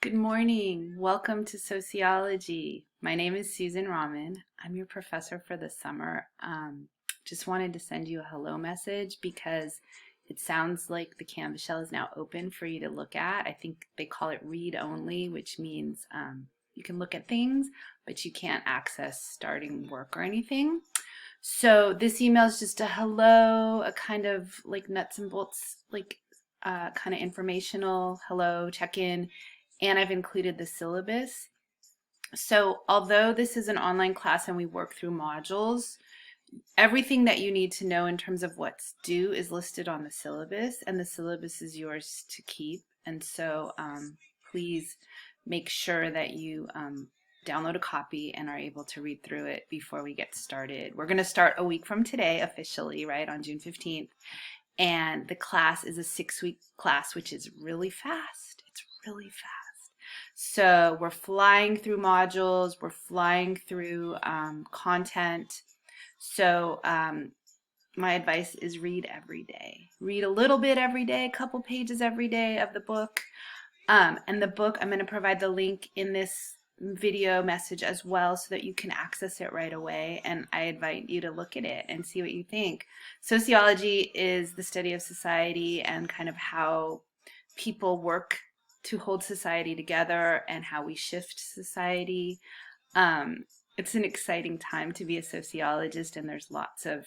Good morning. Welcome to Sociology. My name is Susan Rahman. I'm your professor for the summer. Just wanted to send you a hello message because it sounds like the Canvas shell is now open for you to look at. I think they call it read only, which means you can look at things, but you can't access starting work or anything. So this email is just a hello, a kind of like nuts and bolts, kind of informational hello, check-in, and I've included the syllabus. So although this is an online class and we work through modules, everything that you need to know in terms of what's due is listed on the syllabus, and the syllabus is yours to keep. And so please make sure that you download a copy and are able to read through it before we get started. We're going to start a week from today officially, right, on June 15th. And the class is a 6-week class, which is really fast. It's really fast. So we're flying through modules, we're flying through content. So my advice is read every day. Read a little bit every day, a couple pages every day of the book. And the book, I'm going to provide the link in this video message as well so that you can access it right away, and I invite you to look at it and see what you think. Sociology is the study of society and kind of how people work to hold society together and how we shift society. It's an exciting time to be a sociologist, and there's lots of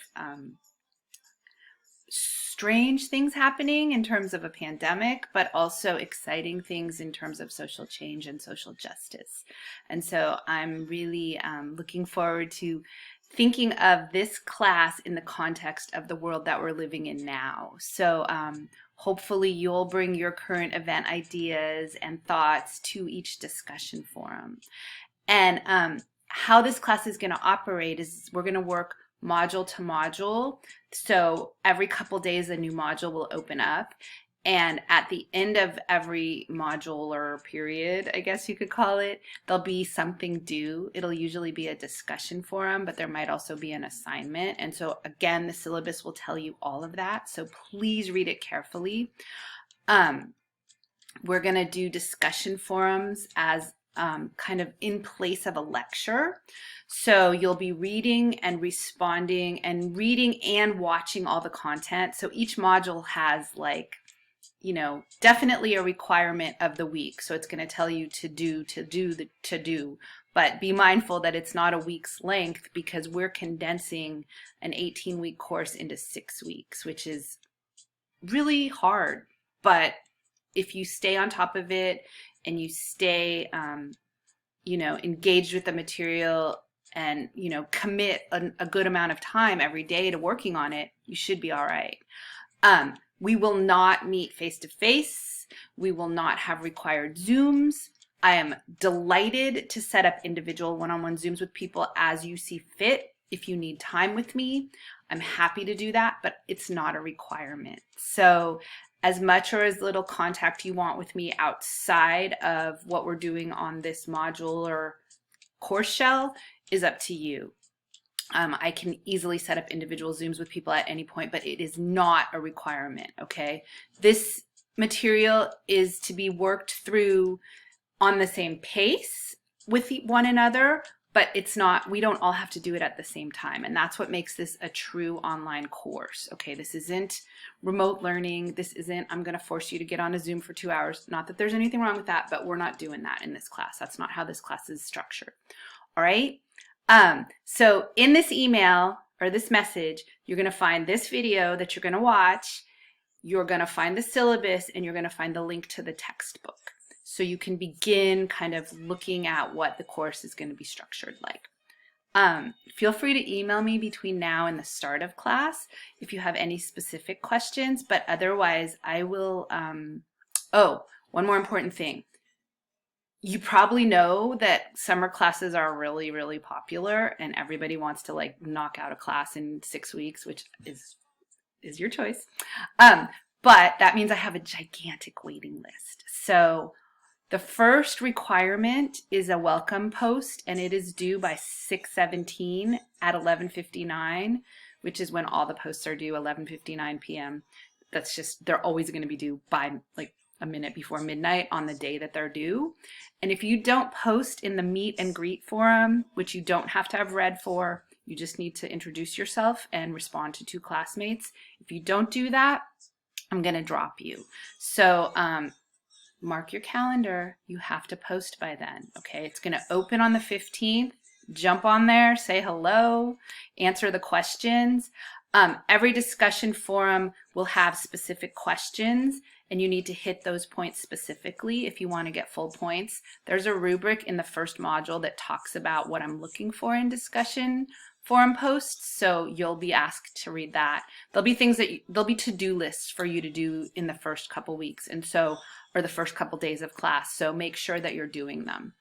strange things happening in terms of a pandemic, but also exciting things in terms of social change and social justice. And so I'm really looking forward to thinking of this class in the context of the world that we're living in now. So hopefully you'll bring your current event ideas and thoughts to each discussion forum. And how this class is going to operate is we're going to work module to module. So every couple days a new module will open up, and at the end of every module or period, I guess you could call it, there'll be something due. It'll usually be a discussion forum, but there might also be an assignment. And so again, the syllabus will tell you all of that, so please read it carefully. We're going to do discussion forums as kind of in place of a lecture. So you'll be reading and responding and reading and watching all the content. So each module has, like, you know, definitely a requirement of the week. So it's going to tell you to do, but be mindful that it's not a week's length because we're condensing an 18-week course into 6 weeks, which is really hard. But if you stay on top of it and you stay, you know, engaged with the material and, you know, commit a good amount of time every day to working on it, you should be all right. We will not meet face-to-face. We will not have required Zooms. I am delighted to set up individual one-on-one Zooms with people as you see fit. If you need time with me, I'm happy to do that, but it's not a requirement. So as much or as little contact you want with me outside of what we're doing on this module or course shell is up to you. I can easily set up individual Zooms with people at any point, but it is not a requirement, okay? This material is to be worked through on the same pace with one another, but it's not, we don't all have to do it at the same time. And that's what makes this a true online course. Okay, this isn't remote learning. This isn't, I'm going to force you to get on a Zoom for 2 hours. Not that there's anything wrong with that, but we're not doing that in this class. That's not how this class is structured. All right. So in this email or this message, you're going to find this video that you're going to watch. You're going to find the syllabus, and you're going to find the link to the textbook. So you can begin kind of looking at what the course is going to be structured like. Feel free to email me between now and the start of class if you have any specific questions, but otherwise I will, oh, one more important thing. You probably know that summer classes are really, really popular, and everybody wants to like knock out a class in 6 weeks, which is your choice. But that means I have a gigantic waiting list. So the first requirement is a welcome post, and it is due by 6/17 at 11:59, which is when all the posts are due, 11:59 p.m. That's just, they're always going to be due by like a minute before midnight on the day that they're due. And if you don't post in the meet and greet forum, which you don't have to have read for, you just need to introduce yourself and respond to 2 classmates. If you don't do that, I'm going to drop you. So mark your calendar. You have to post by then. Okay, it's going to open on the 15th. Jump on there, say hello, answer the questions. Every discussion forum will have specific questions, and you need to hit those points specifically if you want to get full points. There's a rubric in the first module that talks about what I'm looking for in discussion forum posts, so you'll be asked to read that. There'll be things that there'll be to-do lists for you to do in the first couple weeks, and so, or the first couple days of class, so make sure that you're doing them.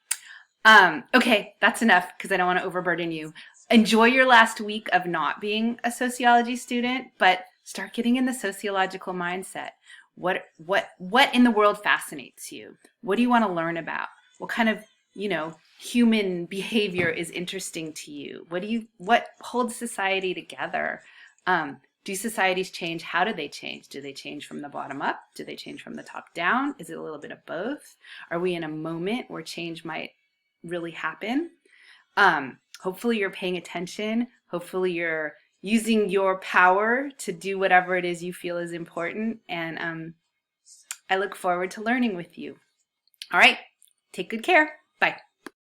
Okay, that's enough because I don't want to overburden you. Enjoy your last week of not being a sociology student, but start getting in the sociological mindset. What in the world fascinates you? What do you want to learn about? What kind of, human behavior is interesting to you? What holds society together? Do societies change? How do they change? Do they change from the bottom up? Do they change from the top down? Is it a little bit of both? Are we in a moment where change might really happen? Hopefully you're paying attention. Hopefully you're using your power to do whatever it is you feel is important. And I look forward to learning with you. All right, take good care. Bye.